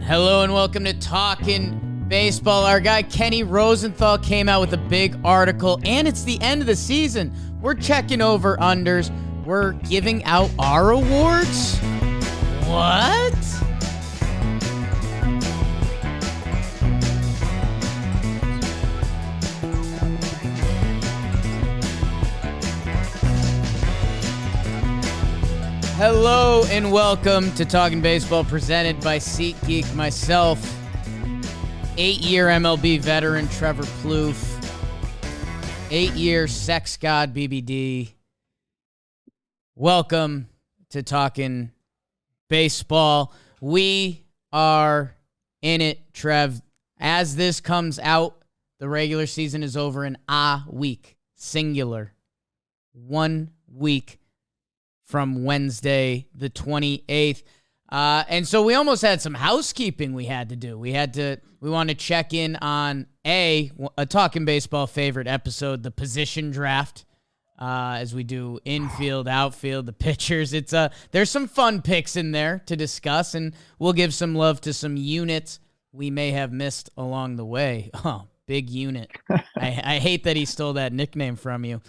Hello and welcome to Talkin Baseball. Our guy Kenny Rosenthal came out with a big article, and it's the end of the season. We're checking over unders. We're giving out our awards. What? Hello and welcome to Talkin Baseball, presented by SeatGeek. Myself, 8-year MLB veteran Trevor Plouffe, 8-year sex god BBD. Welcome to Talkin Baseball. We are in it, Trev. As this comes out, the regular season is over in a week, singular. 1 week from Wednesday, the 28th. And so we almost had some housekeeping we had to do. We want to check in on a Talkin Baseball favorite episode, the position draft, as we do infield, outfield, the pitchers. There's some fun picks in there to discuss, and we'll give some love to some units we may have missed along the way. Oh, big unit. I hate that he stole that nickname from you.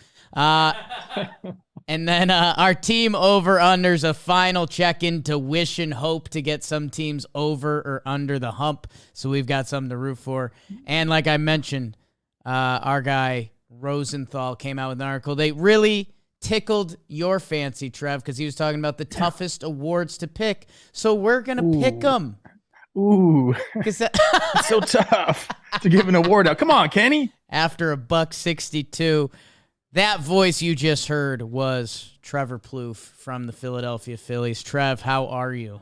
And then our team over-unders, a final check-in to wish and hope to get some teams over or under the hump. So we've got something to root for. And like I mentioned, our guy Rosenthal came out with an article. They really tickled your fancy, Trev, because he was talking about the toughest awards to pick. So we're going to pick them. Ooh, it's so tough to give an award out. Come on, Kenny. After $1.62. That voice you just heard was Trevor Plouffe from the Philadelphia Phillies. Trev, how are you?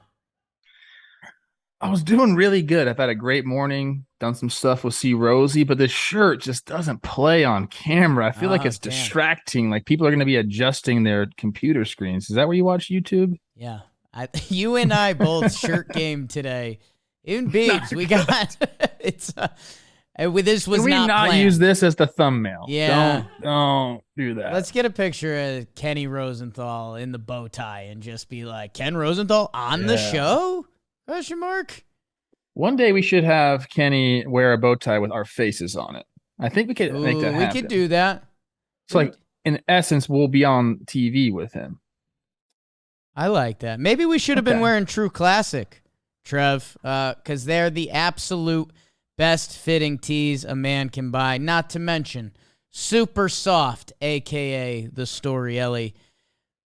I was doing really good. I've had a great morning, done some stuff with C. Rosie, but this shirt just doesn't play on camera. I feel like it's distracting. Like people are going to be adjusting their computer screens. Is that where you watch YouTube? Yeah. You and I both shirt game today. In Beebs, we got this was Can we not planned. use this as the thumbnail? Yeah. Don't do that. Let's get a picture of Kenny Rosenthal in the bow tie and just be like, Ken Rosenthal on the show? Question mark. One day we should have Kenny wear a bow tie with our faces on it. I think we could make that happen. We could do that. So like in essence, we'll be on TV with him. I like that. Maybe we should have been wearing True Classic, Trev, because they're the absolute best fitting tees a man can buy, not to mention Super Soft, a.k.a. the Storielli.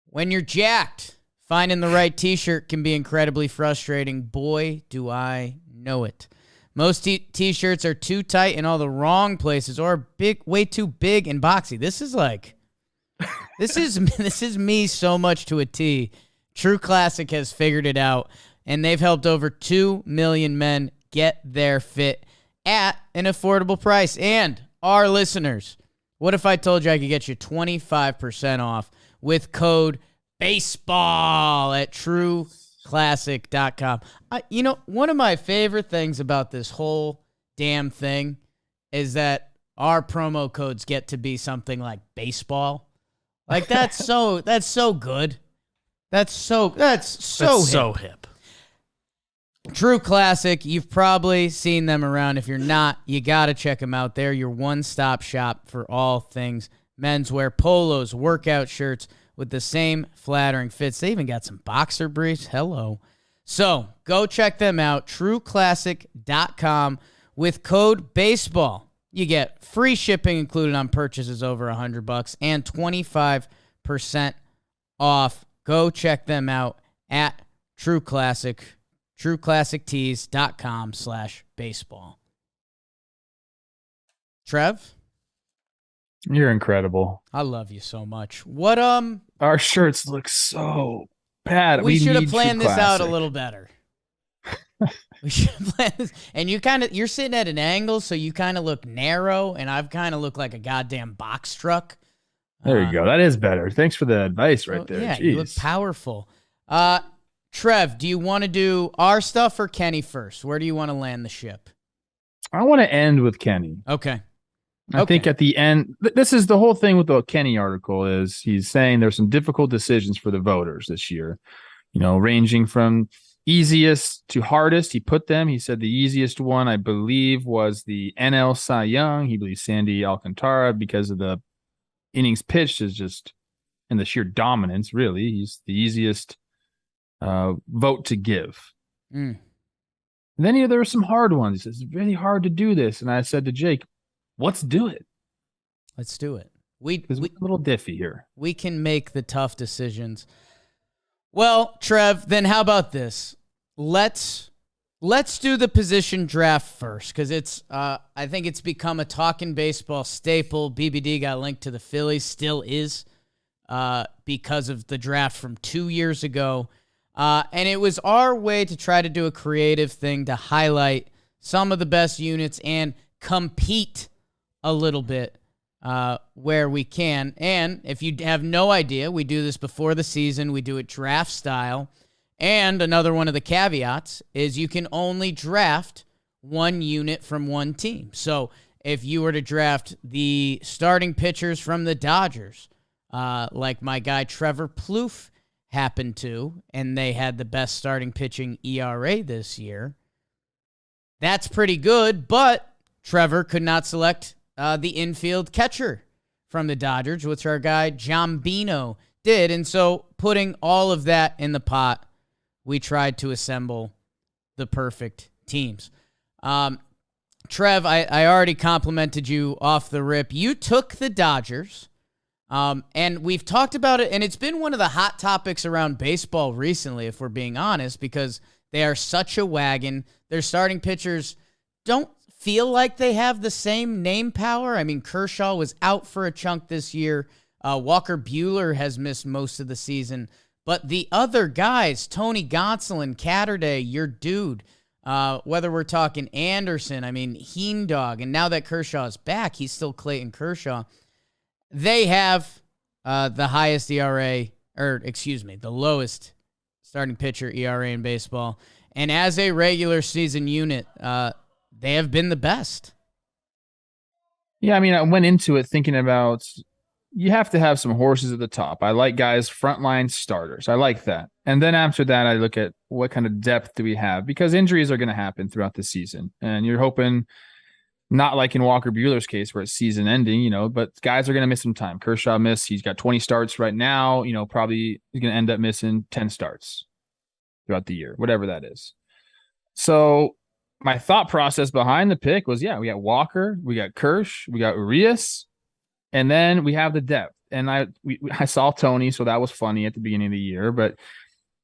When you're jacked, finding the right t-shirt can be incredibly frustrating. Boy, do I know it. Most t-shirts are too tight in all the wrong places or way too big and boxy. This is me so much to a T. True Classic has figured it out, and they've helped over 2 million men get their fit at an affordable price. And our listeners, what if I told you I could get you 25% off with code BASEBALL at trueclassic.com? One of my favorite things about this whole damn thing is that our promo codes get to be something like baseball. Like that's so good. That's so hip. True Classic, you've probably seen them around. If you're not, you got to check them out. They're your one-stop shop for all things menswear, polos, workout shirts with the same flattering fits. They even got some boxer briefs. Hello. So go check them out, trueclassic.com. With code BASEBALL, you get free shipping included on purchases over $100 and 25% off. Go check them out at True Classic. trueclassictees.com/baseball. Trev? You're incredible. I love you so much. What our shirts look so bad. We should have planned this out a little better. We should have planned this. And you're sitting at an angle, so you kind of look narrow, and I've kind of looked like a goddamn box truck. There you go. That is better. Thanks for the advice right there. Yeah, Jeez. you look powerful. Trev, do you want to do our stuff or Kenny first? Where do you want to land the ship? I want to end with Kenny. Okay. I think at the end, this is the whole thing with the Kenny article is he's saying there's some difficult decisions for the voters this year, ranging from easiest to hardest. He put them. He said the easiest one, I believe, was the NL Cy Young. He believes Sandy Alcantara because of the innings pitched is just and the sheer dominance. Really, he's the easiest vote to give. And then there were some hard ones. He says it's really hard to do this, and I said to Jake, "Let's do it. Let's do it. We're a little diffy here. We can make the tough decisions." Well, Trev, then how about this? Let's do the position draft first, because it's I think it's become a Talkin' Baseball staple. BBD got linked to the Phillies, still is, because of the draft from 2 years ago. And it was our way to try to do a creative thing to highlight some of the best units and compete a little bit where we can. And if you have no idea, we do this before the season. We do it draft style. And another one of the caveats is you can only draft one unit from one team. So if you were to draft the starting pitchers from the Dodgers, like my guy Trevor Plouffe happened to, and they had the best starting pitching ERA this year, that's pretty good, but Trevor could not select the infield catcher from the Dodgers, which our guy Jambino did. And so putting all of that in the pot, we tried to assemble the perfect teams. Trev, I already complimented you off the rip. You took the Dodgers, and we've talked about it, and it's been one of the hot topics around baseball recently, if we're being honest, because they are such a wagon. Their starting pitchers don't feel like they have the same name power. I mean, Kershaw was out for a chunk this year. Walker Buehler has missed most of the season. But the other guys, Tony Gonsolin, Catterday, your dude, whether we're talking Anderson, I mean, Heendog, and now that Kershaw is back, he's still Clayton Kershaw. They have the highest ERA, the lowest starting pitcher ERA in baseball. And as a regular season unit, they have been the best. Yeah, I mean, I went into it thinking about you have to have some horses at the top. I like guys, frontline starters. I like that. And then after that, I look at what kind of depth do we have, because injuries are going to happen throughout the season. And you're hoping, not like in Walker Buehler's case where it's season ending, but guys are going to miss some time. Kershaw missed. He's got 20 starts right now. Probably he's going to end up missing 10 starts throughout the year, whatever that is. So my thought process behind the pick was, we got Walker, we got Kersh, we got Urias, and then we have the depth. And I saw Tony, so that was funny at the beginning of the year. But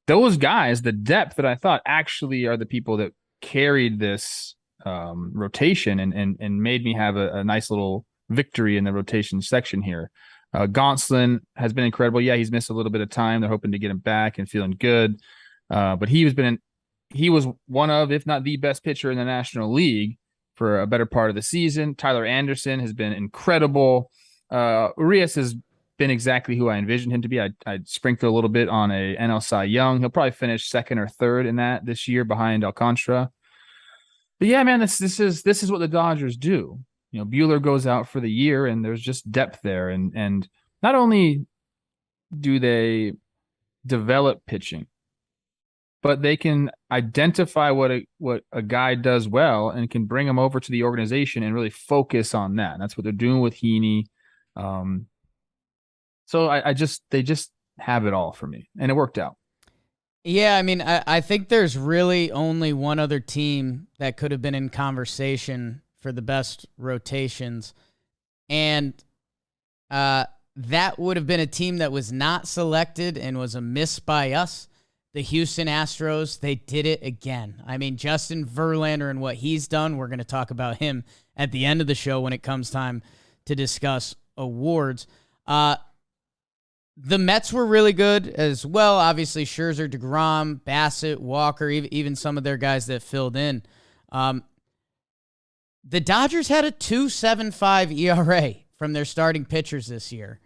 those guys, the depth that I thought actually are the people that carried this rotation and made me have a nice little victory in the rotation section here. Gonsolin has been incredible. Yeah, he's missed a little bit of time. They're hoping to get him back and feeling good. But he was one of, if not the best pitcher in the National League for a better part of the season. Tyler Anderson has been incredible. Urias has been exactly who I envisioned him to be. I'd sprinkle a little bit on a NL Cy Young. He'll probably finish second or third in that this year behind Alcantara. But yeah, man, this is what the Dodgers do. Buehler goes out for the year, and there's just depth there. And not only do they develop pitching, but they can identify what a guy does well and can bring him over to the organization and really focus on that. And that's what they're doing with Heaney. So they just have it all for me, and it worked out. Yeah, I mean, I think there's really only one other team that could have been in conversation for the best rotations, and that would have been a team that was not selected and was a miss by us. The Houston Astros, they did it again. I mean, Justin Verlander and what he's done, we're going to talk about him at the end of the show when it comes time to discuss awards. The Mets were really good as well. Obviously, Scherzer, DeGrom, Bassett, Walker, even some of their guys that filled in. The Dodgers had a 2.75 ERA from their starting pitchers this year.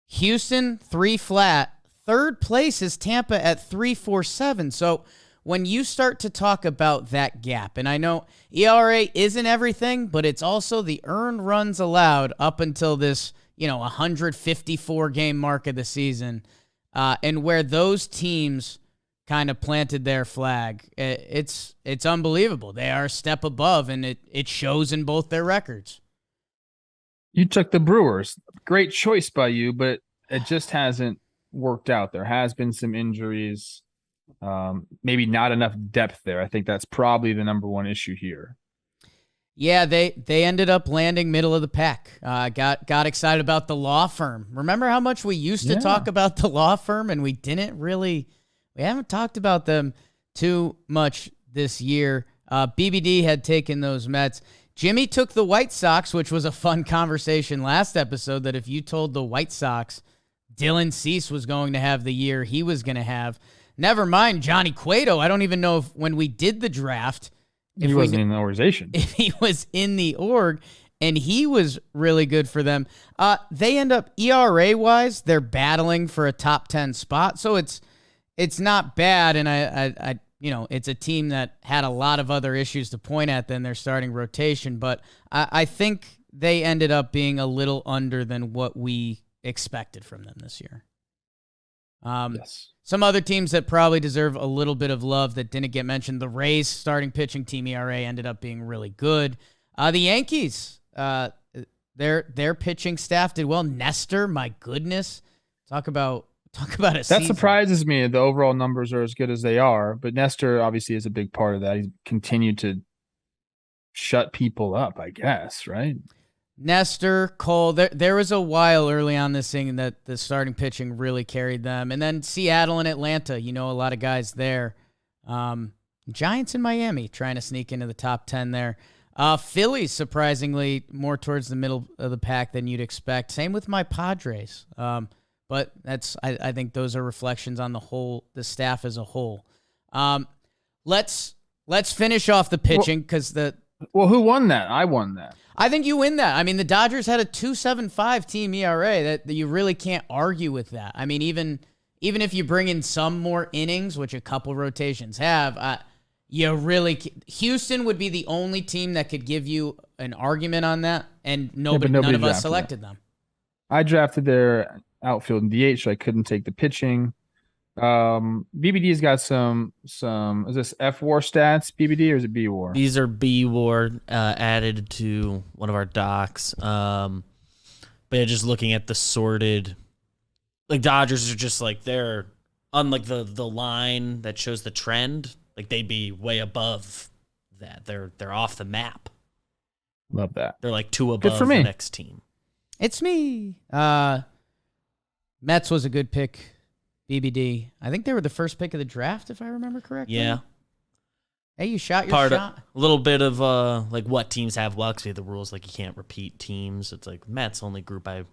Houston, 3 flat. Third place is Tampa at 3.47. So when you start to talk about that gap, and I know ERA isn't everything, but it's also the earned runs allowed up until this 154 game mark of the season, and where those teams kind of planted their flag. It's unbelievable. They are a step above, and it shows in both their records. You took the Brewers. Great choice by you, but it just hasn't worked out. There has been some injuries, maybe not enough depth there. I think that's probably the number one issue here. Yeah, they ended up landing middle of the pack. Got excited about the law firm. Remember how much we used to talk about the law firm, and we haven't talked about them too much this year. BBD had taken those Mets. Jimmy took the White Sox, which was a fun conversation last episode, that if you told the White Sox Dylan Cease was going to have the year he was going to have, never mind Johnny Cueto. I don't even know if when we did the draft, if he wasn't in the organization. If he was in the org, and he was really good for them. They end up, ERA-wise, they're battling for a top 10 spot, so it's not bad, and I it's a team that had a lot of other issues to point at than their starting rotation, but I think they ended up being a little under than what we expected from them this year. Yes. Some other teams that probably deserve a little bit of love that didn't get mentioned. The Rays starting pitching team ERA ended up being really good. The Yankees, their pitching staff did well. Nestor, my goodness. Talk about a that season. Surprises me. The overall numbers are as good as they are, but Nestor obviously is a big part of that. He's continued to shut people up, I guess, right? Nestor, Cole, there was a while early on this thing that the starting pitching really carried them. And then Seattle and Atlanta, a lot of guys there. Giants in Miami trying to sneak into the top 10 there. Phillies, surprisingly, more towards the middle of the pack than you'd expect. Same with my Padres. But I think those are reflections on the staff as a whole. Let's finish off the pitching because who won that? I won that. I think you win that. I mean, the Dodgers had a 2.75 team ERA that you really can't argue with that. I mean, even if you bring in some more innings, which a couple rotations have, Houston would be the only team that could give you an argument on that, and none of us selected them. I drafted their outfield and DH, so I couldn't take the pitching. BBD's got some is this F WAR stats, BBD, or is it B WAR? These are B WAR added to one of our docs. But yeah, just looking at the sorted, like Dodgers are just like they're unlike the line that shows the trend, like they'd be way above that. They're off the map. Love that. They're like two above the next team. It's me. Mets was a good pick. BBD. I think they were the first pick of the draft, if I remember correctly. Yeah. Hey, you shot your shot. A little bit of like what teams have well, because we have the rules like you can't repeat teams. It's like Mets, only group I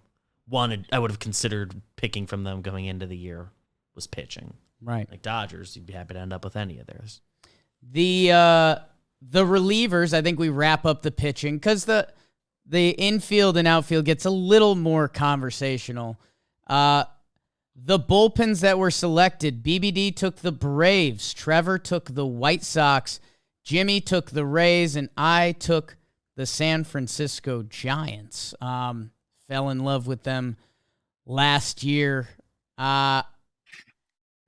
would have considered picking from them going into the year was pitching. Right. Like Dodgers, you'd be happy to end up with any of theirs. The relievers, I think we wrap up the pitching because the infield and outfield gets a little more conversational. The bullpens that were selected, BBD took the Braves, Trevor took the White Sox, Jimmy took the Rays, and I took the San Francisco Giants. Fell in love with them last year. Are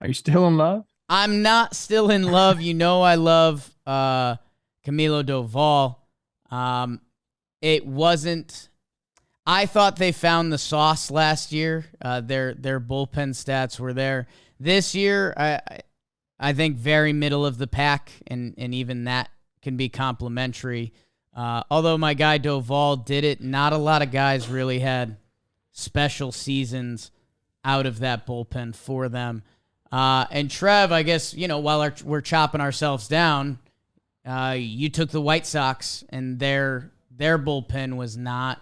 you still in love? I'm not still in love. I love Camilo Doval. It wasn't... I thought they found the sauce last year. Their bullpen stats were there. This year, I think very middle of the pack, and even that can be complimentary. Although my guy Doval did it, not a lot of guys really had special seasons out of that bullpen for them. And Trev, I guess, while we're chopping ourselves down, you took the White Sox, and their bullpen was not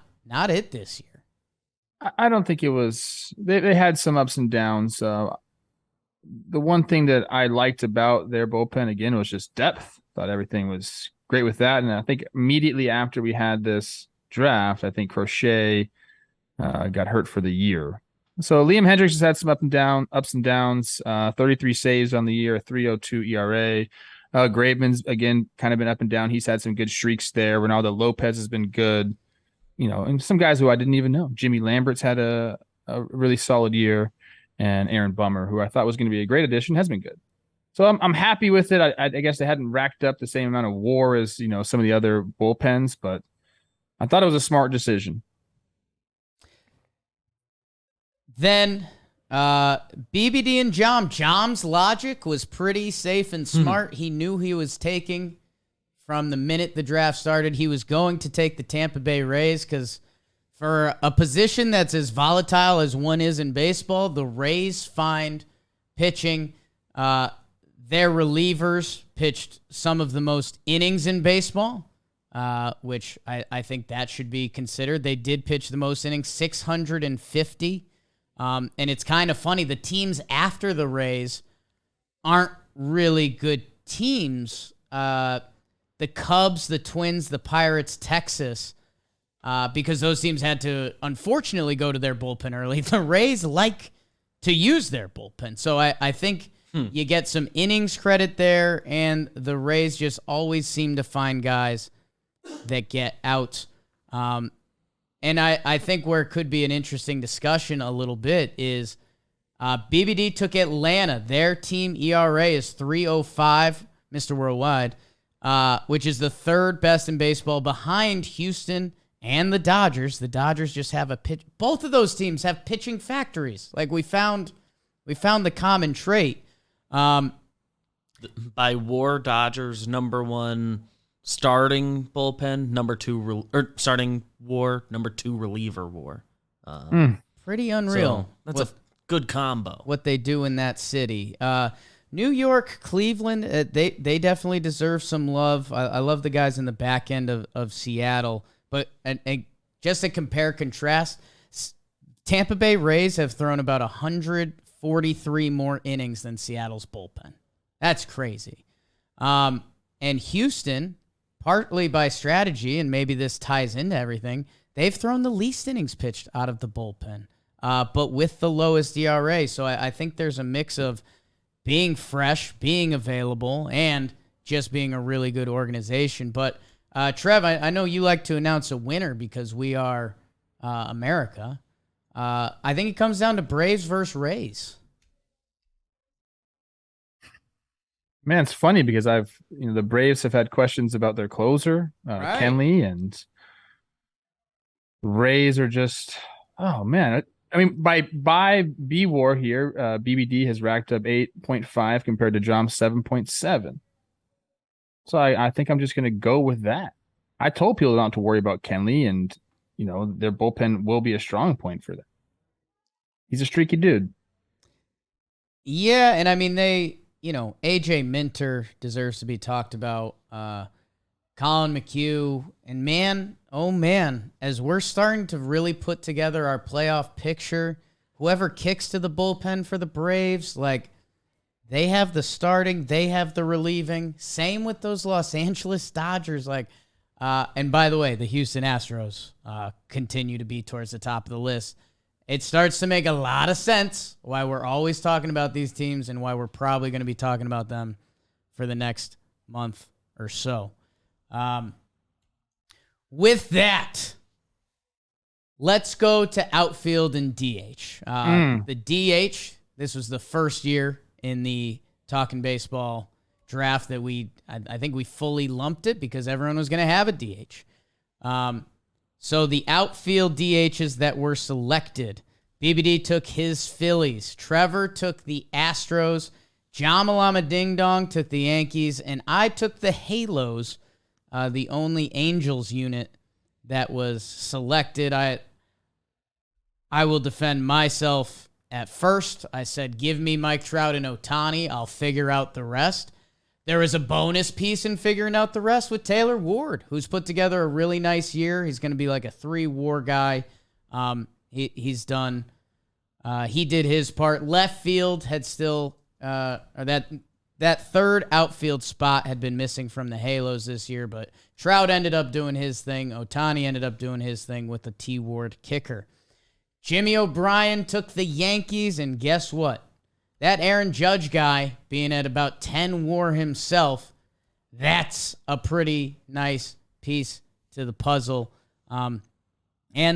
it this year. I don't think it was. They had some ups and downs. The one thing that I liked about their bullpen, again, was just depth. Thought everything was great with that. And I think immediately after we had this draft, I think Crochet got hurt for the year. So Liam Hendricks has had some ups and downs, 33 saves on the year, 3.02 ERA. Graveman's, again, kind of been up and down. He's had some good streaks there. Ronaldo Lopez has been good. And some guys who I didn't even know. Jimmy Lambert's had a really solid year, and Aaron Bummer, who I thought was going to be a great addition, has been good. So I'm happy with it. I guess they hadn't racked up the same amount of WAR as some of the other bullpens, but I thought it was a smart decision. Then BBD and Jom. Jom's logic was pretty safe and smart. He knew he was taking from the minute the draft started. He was going to take the Tampa Bay Rays because for a position that's as volatile as one is in baseball, the Rays find pitching. Their relievers pitched some of the most innings in baseball, which I think that should be considered. They did pitch the most innings, 650. And it's kind of funny. The teams after the Rays aren't really good teams. The Cubs, the Twins, the Pirates, Texas, because those teams had to, unfortunately, go to their bullpen early. The Rays like to use their bullpen. So I think you get some innings credit there, and the Rays just always seem to find guys that get out. And I think where it could be an interesting discussion a little bit is BBD took Atlanta. Their team ERA is 3.05, Mr. Worldwide, which is the third best in baseball behind Houston and the Dodgers. The Dodgers just have a pitch. Both of those teams have pitching factories. Like we found the common trait. By WAR, Dodgers number one starting bullpen, number two starting WAR, number two reliever WAR. Pretty unreal. So that's a good combo. What they do in that city. New York, Cleveland, they definitely deserve some love. I love the guys in the back end of Seattle. But and just to compare, contrast, Tampa Bay Rays have thrown about 143 more innings than Seattle's bullpen. That's crazy. And Houston, partly by strategy, and maybe this ties into everything, they've thrown the least innings pitched out of the bullpen, but with the lowest ERA. So I think there's a mix of being fresh, being available, and just being a really good organization. But Trev, I know you like to announce a winner because we are America. I think it comes down to Braves versus Rays. Man, it's funny because the Braves have had questions about their closer, Right. Kenley, and Rays are just, oh man. I mean, by B-WAR here, BBD has racked up 8.5 compared to Jom's 7.7. So I think I'm just going to go with that. I told people not to worry about Kenley, and their bullpen will be a strong point for them. He's a streaky dude. Yeah, and I mean AJ Minter deserves to be talked about. Colin McHugh, and man, oh man, as we're starting to really put together our playoff picture, whoever kicks to the bullpen for the Braves, they have the starting, they have the relieving. Same with those Los Angeles Dodgers. And by the way, the Houston Astros continue to be towards the top of the list. It starts to make a lot of sense why we're always talking about these teams and why we're probably going to be talking about them for the next month or so. With that, let's go to outfield and DH. The DH, this was the first year in the Talkin' Baseball draft that I think we fully lumped it because everyone was going to have a DH. So the outfield DHs that were selected, BBD took his Phillies, Trevor took the Astros, Jamalama Ding Dong took the Yankees, and I took the Halos, the only Angels unit that was selected. I will defend myself at first. I said, give me Mike Trout and Ohtani. I'll figure out the rest. There is a bonus piece in figuring out the rest with Taylor Ward, who's put together a really nice year. He's going to be like a 3-WAR guy. He's done. He did his part. Left field had still, that third outfield spot had been missing from the Halos this year, but Trout ended up doing his thing. Ohtani ended up doing his thing with the T-Ward kicker. Jimmy O'Brien took the Yankees, and guess what? That Aaron Judge guy, being at about 10 WAR himself, that's a pretty nice piece to the puzzle. And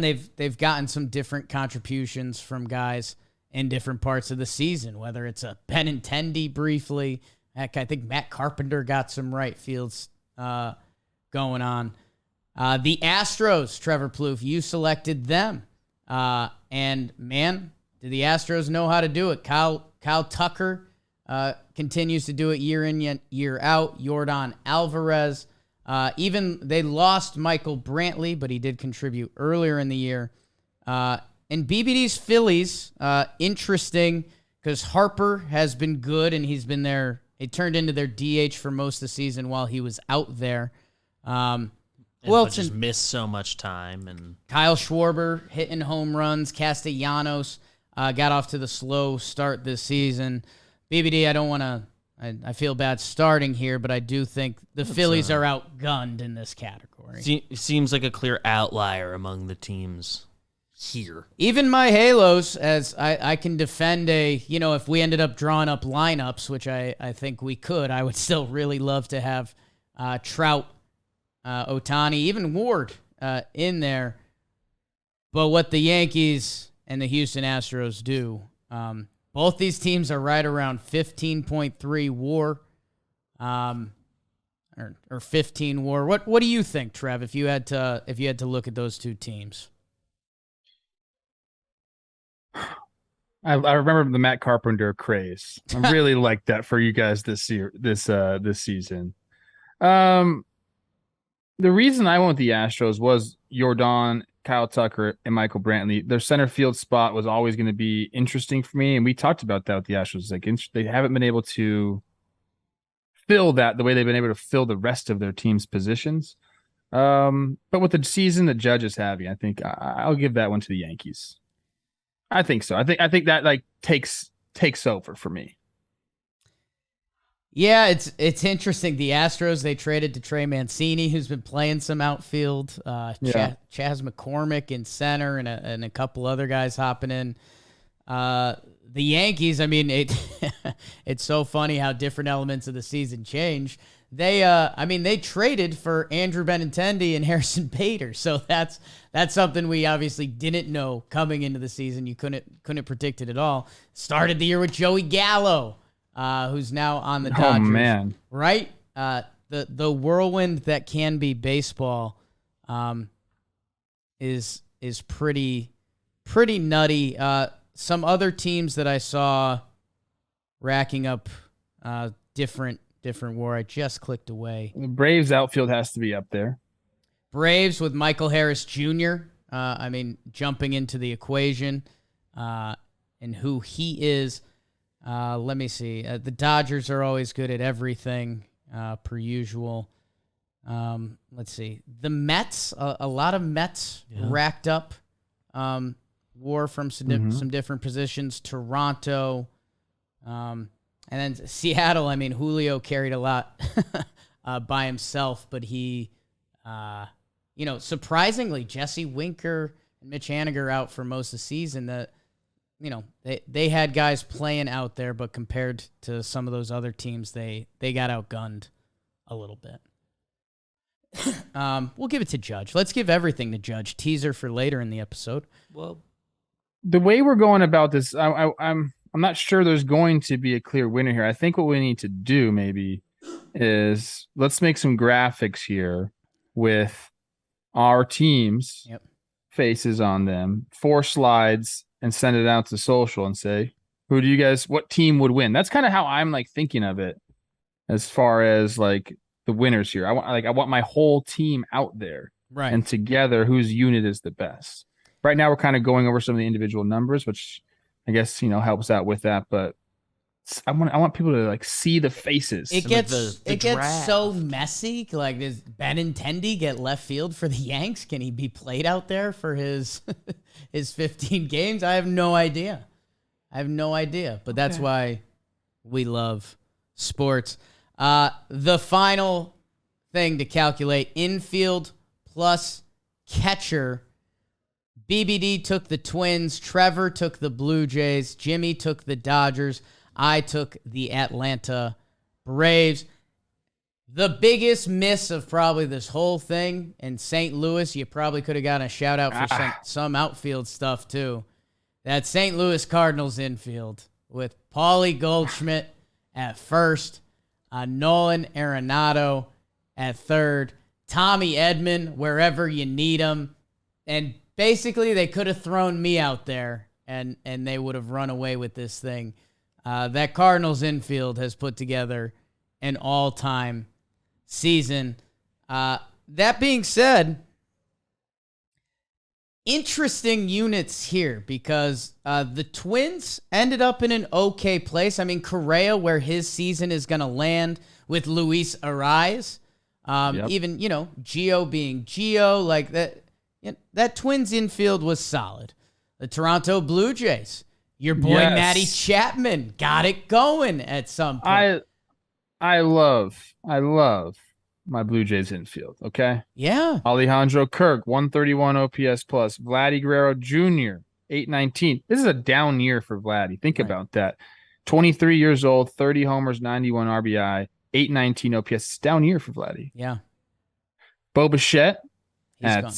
they've gotten some different contributions from guys in different parts of the season, whether it's a Benintendi briefly, Heck, I think Matt Carpenter got some right fields going on. The Astros, Trevor Plouffe, you selected them. And, man, do the Astros know how to do it? Kyle Tucker continues to do it year in, year out. Yordan Alvarez. Even they lost Michael Brantley, but he did contribute earlier in the year. And BBD's Phillies, interesting because Harper has been good, and he's been there. He turned into their DH for most of the season while he was out there. Well, just missed so much time. And Kyle Schwarber hitting home runs. Castellanos got off to the slow start this season. BBD, I don't want to. I feel bad starting here, but I do think the Phillies are outgunned in this category. Seems like a clear outlier among the teams here. Even my Halos, as I can defend if we ended up drawing up lineups, which I think we could, I would still really love to have Trout, Ohtani, even Ward in there. But what the Yankees and the Houston Astros do, both these teams are right around 15.3 WAR, or 15 WAR. What do you think, Trev? If you had to look at those two teams, I remember the Matt Carpenter craze. I really liked that for you guys this year, this season. The reason I went with the Astros was Yordan, Kyle Tucker, and Michael Brantley. Their center field spot was always going to be interesting for me, and we talked about that with the Astros. Like they haven't been able to fill that the way they've been able to fill the rest of their team's positions. But with the season the Judge is having, I think I'll give that one to the Yankees. I think so. I think that like takes over for me. Yeah, it's interesting. The Astros, they traded to Trey Mancini, who's been playing some outfield. Chaz McCormick in center, and a couple other guys hopping in. The Yankees, I mean, it's so funny how different elements of the season change. They traded for Andrew Benintendi and Harrison Bader, so that's something we obviously didn't know coming into the season. You couldn't predict it at all. Started the year with Joey Gallo, who's now on the Dodgers. Oh man, right? The whirlwind that can be baseball, is pretty nutty. Some other teams that I saw racking up different WAR. I just clicked away. The Braves outfield has to be up there. Braves with Michael Harris Jr. Jumping into the equation, and who he is. Let me see. The Dodgers are always good at everything, per usual. Let's see. The Mets, a lot of Mets racked up WAR from some different positions. Toronto, and then Seattle. I mean, Julio carried a lot by himself, but he, surprisingly, Jesse Winker and Mitch Haniger out for most of the season. That, they had guys playing out there, but compared to some of those other teams, they got outgunned a little bit. We'll give it to Judge. Let's give everything to Judge. Teaser for later in the episode. Well, the way we're going about this, I'm not sure there's going to be a clear winner here. I think what we need to do maybe is let's make some graphics here with our teams' faces on them, 4 slides, and send it out to social and say, what team would win? That's kind of how I'm like thinking of it as far as like the winners here. I want my whole team out there. Right. And together, whose unit is the best. Right now, we're kind of going over some of the individual numbers, which I guess, helps out with that. But I want people to like see the faces. It gets so messy. Like, does Benintendi get left field for the Yanks? Can he be played out there for his 15 games? I have no idea. But that's why we love sports. The final thing to calculate: infield plus catcher. BBD took the Twins. Trevor took the Blue Jays. Jimmy took the Dodgers. I took the Atlanta Braves. The biggest miss of probably this whole thing in St. Louis, you probably could have gotten a shout out for some outfield stuff too. That St. Louis Cardinals infield with Paulie Goldschmidt at first, Nolan Arenado at third, Tommy Edman wherever you need him. And basically, they could have thrown me out there, and they would have run away with this thing. That Cardinals infield has put together an all-time season. That being said, interesting units here because the Twins ended up in an okay place. I mean, Correa, where his season is going to land with Luis Ariz. Even, Gio being Gio, like that. That Twins infield was solid. The Toronto Blue Jays, your boy Matty Chapman got it going at some point. I love my Blue Jays infield, okay? Yeah. Alejandro Kirk, 131 OPS plus. Vladdy Guerrero Jr., 819. This is a down year for Vladdy. Think about that. 23 years old, 30 homers, 91 RBI, 819 OPS. It's a down year for Vladdy. Yeah. Bo Bichette at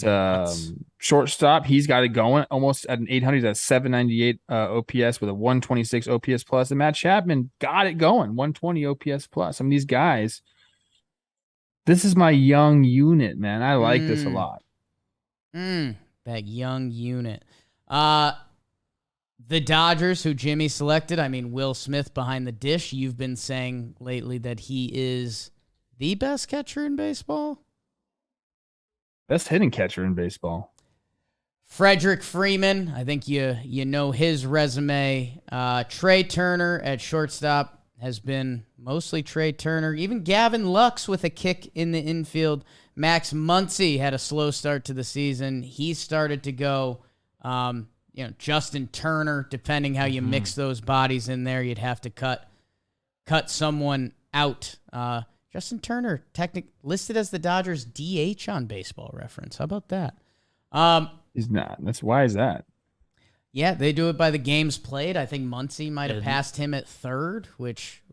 shortstop. He's got it going almost at an 800. He's at 798 OPS with a 126 OPS plus. And Matt Chapman got it going, 120 OPS plus. I mean, these guys, this is my young unit, man. I like this a lot. That young unit. The Dodgers, who Jimmy selected, I mean, Will Smith behind the dish. You've been saying lately that he is the best catcher in baseball. Best hitting catcher in baseball. Frederick Freeman, I think you know his resume. Trey Turner at shortstop has been mostly Trey Turner. Even Gavin Lux with a kick in the infield. Max Muncy had a slow start to the season. He started to go, Justin Turner, depending how you mix those bodies in there, you'd have to cut someone out. Justin Turner, listed as the Dodgers DH on Baseball Reference. How about that? He's not. Why is that? Yeah, they do it by the games played. I think Muncy might have passed him at third, which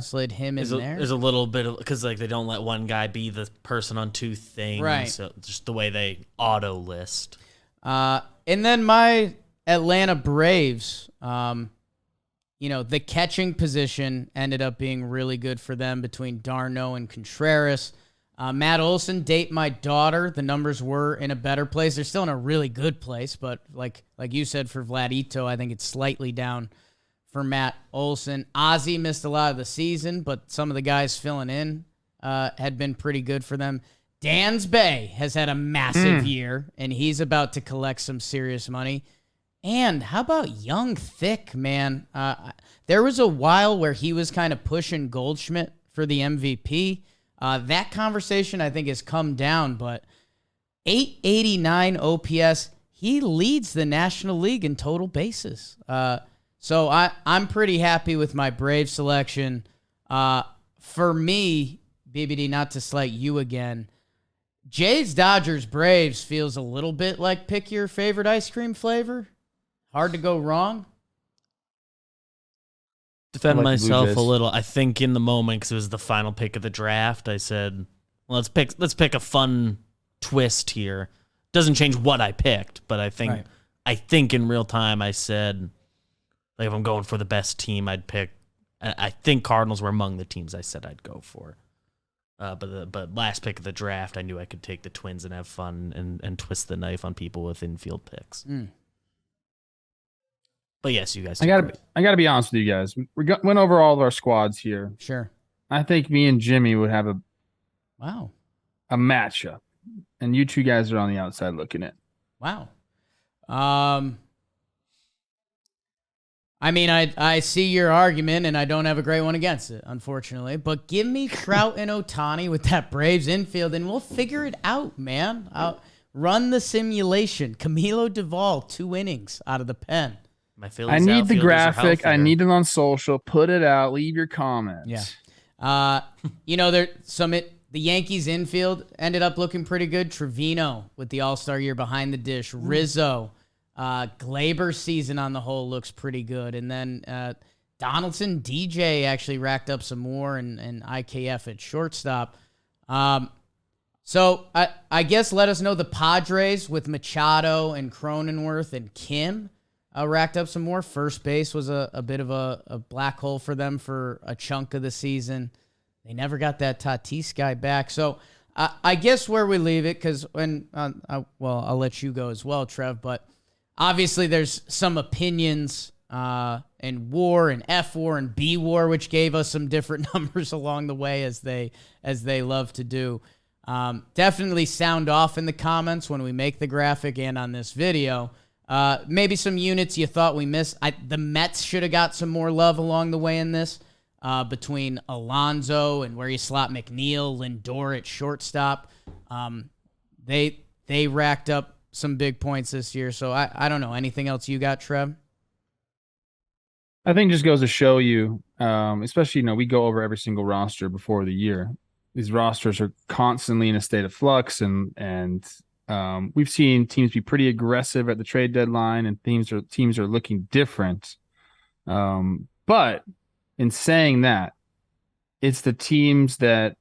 slid him in there. There's a little bit of, because like they don't let one guy be the person on two things. Right. So just the way they auto list. And then my Atlanta Braves, the catching position ended up being really good for them between d'Arnaud and Contreras. Matt Olson, date my daughter. The numbers were in a better place. They're still in a really good place, but like you said for Vladito, I think it's slightly down for Matt Olson. Ozzie missed a lot of the season, but some of the guys filling in had been pretty good for them. Dansby has had a massive year, and he's about to collect some serious money. And how about Young Thick, man? There was a while where he was kind of pushing Goldschmidt for the MVP. That conversation, I think, has come down, but 889 OPS, he leads the National League in total bases. So I'm pretty happy with my Brave selection. For me, BBD, not to slight you again, Jays, Dodgers, Braves feels a little bit like pick your favorite ice cream flavor. Hard to go wrong. Defend myself a little. I think in the moment, because it was the final pick of the draft, I said, well, let's pick a fun twist here. Doesn't change what I picked, but I think in real time I said, like, if I'm going for the best team, I'd pick. I think Cardinals were among the teams I said I'd go for. But last pick of the draft, I knew I could take the Twins and have fun and twist the knife on people with infield picks. But yes, you guys. I gotta be honest with you guys. We went over all of our squads here. Sure. I think me and Jimmy would have a matchup, and you two guys are on the outside looking in. Wow. I mean, I see your argument, and I don't have a great one against it, unfortunately. But give me Trout and Ohtani with that Braves infield, and we'll figure it out, man. I'll run the simulation. Camilo Duvall, 2 innings out of the pen. I need the graphic. I need it on social. Put it out. Leave your comments. Yeah. The Yankees infield ended up looking pretty good. Trevino with the All-Star year behind the dish. Rizzo. Glaber's season on the whole looks pretty good. And then Donaldson, DJ actually racked up some more and IKF at shortstop. So I guess let us know the Padres with Machado and Cronenworth and Kim. Racked up some more. First base was a bit of a black hole for them for a chunk of the season. they never got that Tatis guy back. So I guess where we leave it, because I'll let you go as well, Trev, but obviously there's some opinions and war and F war and B war, which gave us some different numbers along the way as they love to do. Definitely sound off in the comments when we make the graphic and on this video. Maybe some units you thought we missed. The Mets should have got some more love along the way in this, between Alonso and where you slot McNeil, Lindor at shortstop. They racked up some big points this year. So I don't know. Anything else you got, Trev? I think just goes to show you, especially, we go over every single roster before the year. These rosters are constantly in a state of flux, and we've seen teams be pretty aggressive at the trade deadline, and teams are looking different. But in saying that, it's the teams that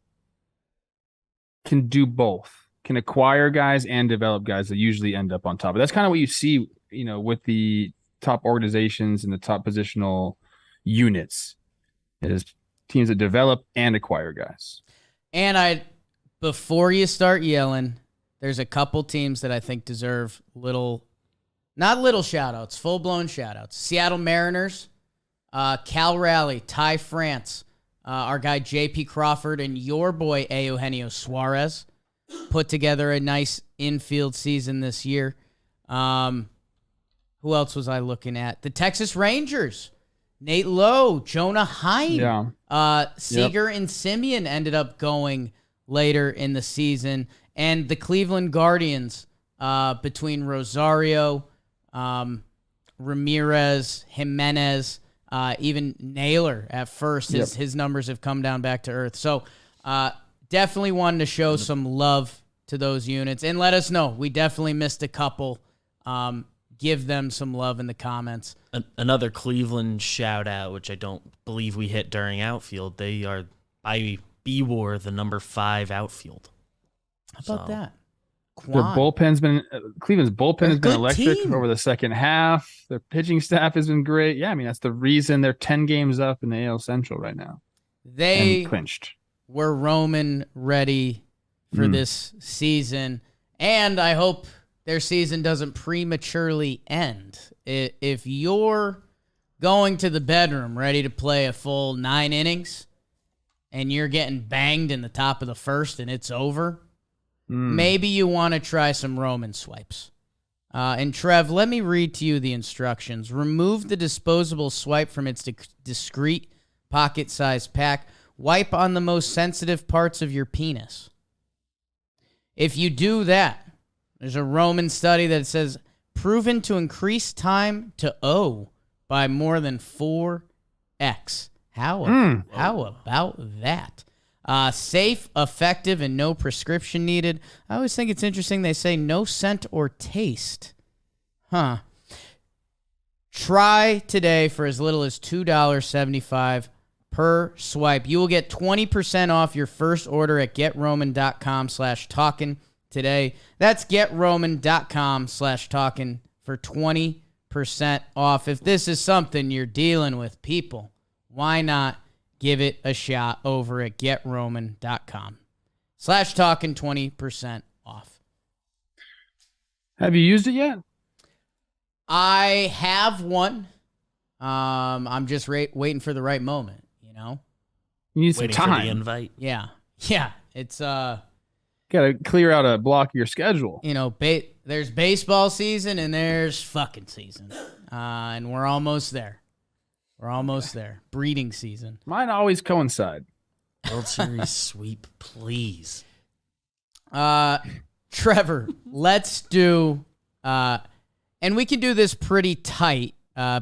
can do both, can acquire guys and develop guys that usually end up on top. But that's kind of what you see, with the top organizations and the top positional units, is teams that develop and acquire guys. And before you start yelling, there's a couple teams that I think deserve not little shout-outs, full-blown shout-outs. Seattle Mariners, Cal Raleigh, Ty France, our guy J.P. Crawford, and your boy Eugenio Suarez put together a nice infield season this year. Who else was I looking at? The Texas Rangers, Nate Lowe, Jonah Heim, Seager and Simeon ended up going later in the season. And the Cleveland Guardians, between Rosario, Ramirez, Jimenez, even Naylor at first, his numbers have come down back to earth. So definitely wanted to show some love to those units. And let us know. We definitely missed a couple. Give them some love in the comments. Another Cleveland shout out, which I don't believe we hit during outfield. They are by B-War the number 5 outfield. How about that? Their bullpen's been Cleveland's bullpen has been electric over the second half. Their pitching staff has been great. Yeah, I mean that's the reason they're 10 games up in the AL Central right now. They clinched. Were Roman ready for this season, and I hope their season doesn't prematurely end. If you're going to the bedroom ready to play a full 9 innings and you're getting banged in the top of the first and it's over, maybe you want to try some Roman swipes. And Trev, let me read to you the instructions. Remove the disposable swipe from its discreet pocket-sized pack. Wipe on the most sensitive parts of your penis. If you do that, there's a Roman study that says proven to increase time to O by more than 4x. How about that? Safe, effective, and no prescription needed. I always think it's interesting they say no scent or taste. Try today for as little as $2.75 per swipe. You will get 20% off your first order at GetRoman.com/Talkin today. That's GetRoman.com/Talkin for 20% off. If this is something you're dealing with, people, why not give it a shot over at GetRoman.com/Talkin, 20% off. Have you used it yet? I have one. I'm just waiting for the right moment. You need some time. For the invite. Yeah. It's got to clear out a block of your schedule. There's baseball season and there's fucking season, and we're almost there. Breeding season. Mine always coincide. World Series sweep, please. Trevor, let's do, and we can do this pretty tight.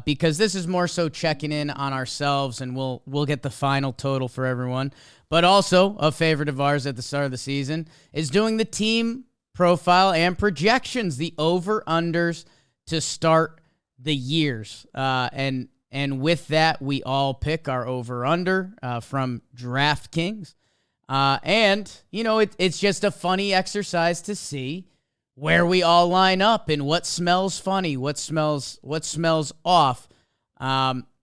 Because this is more so checking in on ourselves, and we'll get the final total for everyone. But also, a favorite of ours at the start of the season is doing the team profile and projections, the over-unders to start the years. And with that, we all pick our over-under from DraftKings. And, it's just a funny exercise to see where we all line up and what smells funny, what smells off.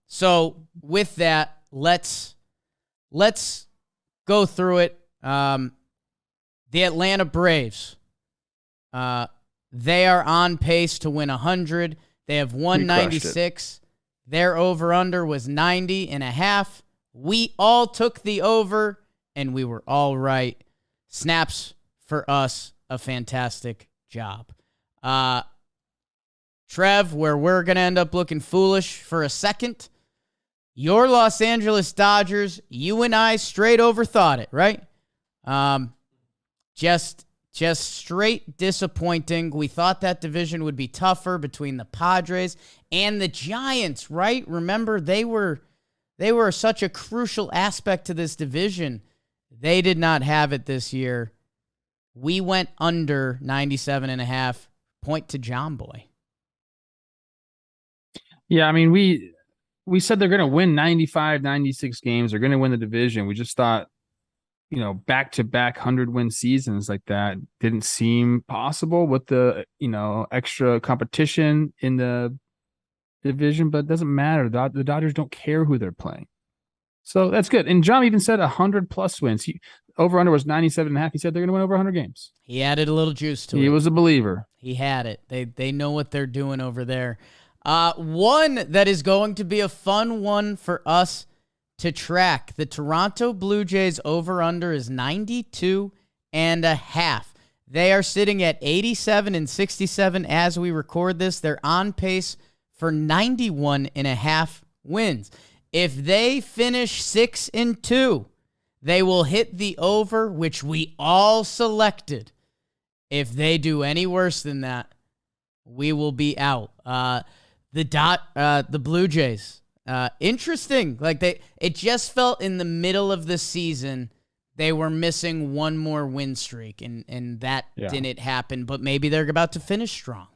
So with that, let's go through it. The Atlanta Braves, they are on pace to win 100. They have 196. Their over-under was 90.5. We all took the over, and we were all right. Snaps for us, a fantastic job. Trev, where we're going to end up looking foolish for a second, your Los Angeles Dodgers, you and I straight overthought it, right? Just straight disappointing. We thought that division would be tougher between the Padres and the Giants, right? Remember, they were such a crucial aspect to this division. They did not have it this year. We went under 97.5. Point to John Boy. Yeah, I mean, we said they're going to win 95, 96 games. They're going to win the division. We just thought, back-to-back 100-win seasons like that didn't seem possible with the, extra competition in the division, but it doesn't matter. The Dodgers don't care who they're playing. So that's good. And John even said 100-plus wins. Over-under was 97.5. He said they're going to win over 100 games. He added a little juice to it. He was a believer. He had it. They know what they're doing over there. One that is going to be a fun one for us to track. The Toronto Blue Jays over-under is 92.5. They are sitting at 87-67 as we record this. They're on pace for 91.5 wins. If they finish 6-2, they will hit the over, which we all selected. If they do any worse than that, we will be out. The Blue Jays, interesting. It just felt in the middle of the season they were missing one more win streak, and that didn't happen. But maybe they're about to finish strong.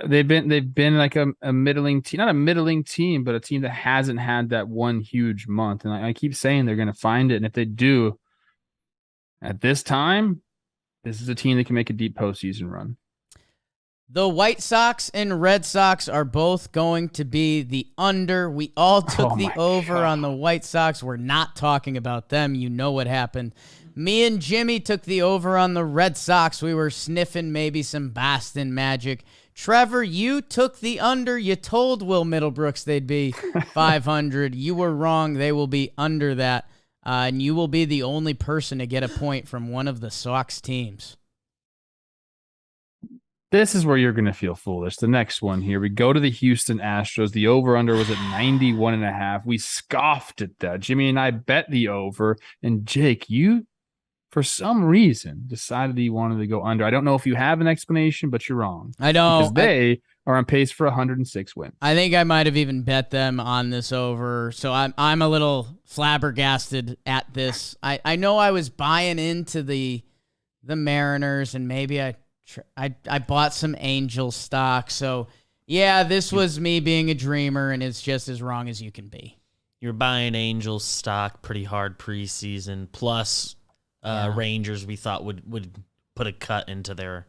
They've been like a middling team, not a middling team, but a team that hasn't had that one huge month. And I keep saying they're going to find it, and if they do, at this time, this is a team that can make a deep postseason run. The White Sox and Red Sox are both going to be the under. We all took the over on the White Sox. We're not talking about them. You know what happened. Me and Jimmy took the over on the Red Sox. We were sniffing maybe some Boston magic. Trevor, you took the under. You told Will Middlebrooks they'd be 500. You were wrong. They will be under that. And you will be the only person to get a point from one of the Sox teams. This is where you're going to feel foolish. The next one here, we go to the Houston Astros. The over-under was at 91.5. We scoffed at that. Jimmy and I bet the over. And Jake, you, for some reason, decided you wanted to go under. I don't know if you have an explanation, but you're wrong. I know. Because they are on pace for 106 wins. I think I might have even bet them on this over. So I'm a little flabbergasted at this. I know I was buying into the Mariners, and maybe I bought some Angel stock. So, yeah, this was me being a dreamer, and it's just as wrong as you can be. You're buying Angel stock pretty hard preseason, plus Rangers we thought would put a cut into their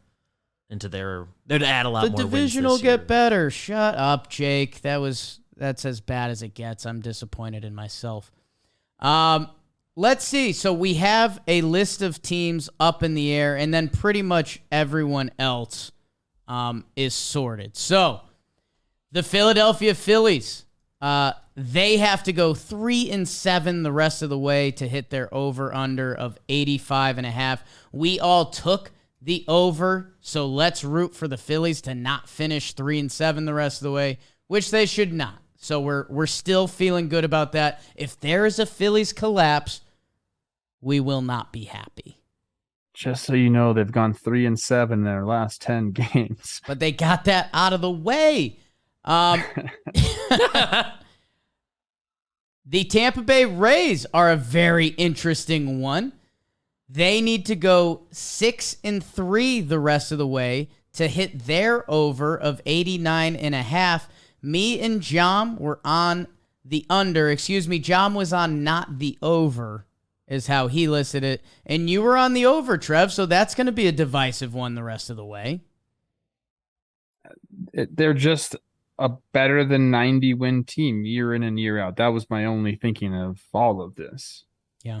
they'd add a lot more. The division will get better. Shut up, Jake. That's as bad as it gets. I'm disappointed in myself. Let's see. So we have a list of teams up in the air, and then pretty much everyone else is sorted. So the Philadelphia Phillies, they have to go 3-7 the rest of the way to hit their over-under of 85.5. We all took the over, so let's root for the Phillies to not finish 3-7 the rest of the way, which they should not. So we're still feeling good about that. If there is a Phillies collapse, we will not be happy. Just so you know, they've gone 3-7 in their last 10 games. But they got that out of the way. The Tampa Bay Rays are a very interesting one. They need to go 6-3 the rest of the way to hit their over of 89.5. Me and Jom were on the under. Excuse me, Jom was on not the over, is how he listed it. And you were on the over, Trev, so that's going to be a divisive one the rest of the way. They're just a better than 90-win team year in and year out. That was my only thinking of all of this. Yeah.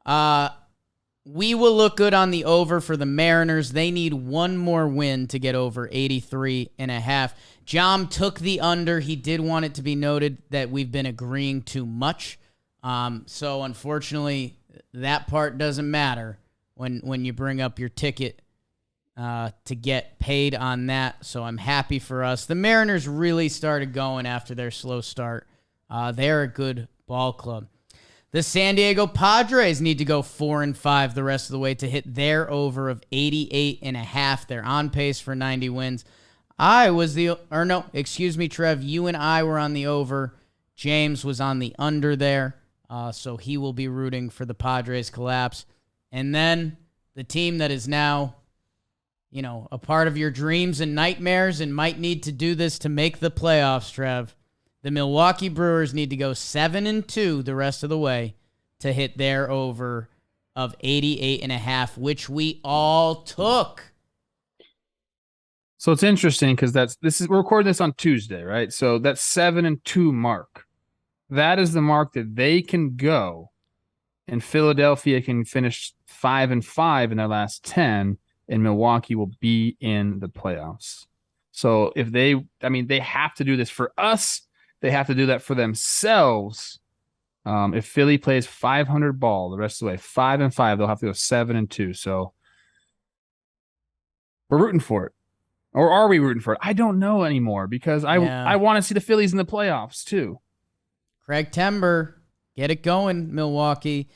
We will look good on the over for the Mariners. They need one more win to get over 83.5. Jom took the under. He did want it to be noted that we've been agreeing too much. So unfortunately, that part doesn't matter when you bring up your ticket to get paid on that. So I'm happy for us. The Mariners really started going after their slow start. They're a good ball club. The San Diego Padres need to go 4-5 the rest of the way to hit their over of 88.5. They're on pace for 90 wins. Trev, you and I were on the over. James was on the under there. So he will be rooting for the Padres collapse. And then the team that is now, a part of your dreams and nightmares and might need to do this to make the playoffs, Trev. The Milwaukee Brewers need to go 7-2 the rest of the way to hit their over of 88.5, which we all took. So it's interesting because we're recording this on Tuesday, right? So that 7-2 mark, that is the mark that they can go, and Philadelphia can finish 5-5 in their last 10, and Milwaukee will be in the playoffs. So if they have to do this for us. They have to do that for themselves. If Philly plays 500 ball the rest of the way, 5-5, they'll have to go 7-2. So we're rooting for it. Or are we rooting for it? I don't know anymore because I want to see the Phillies in the playoffs too. Craig Tember, get it going, Milwaukee.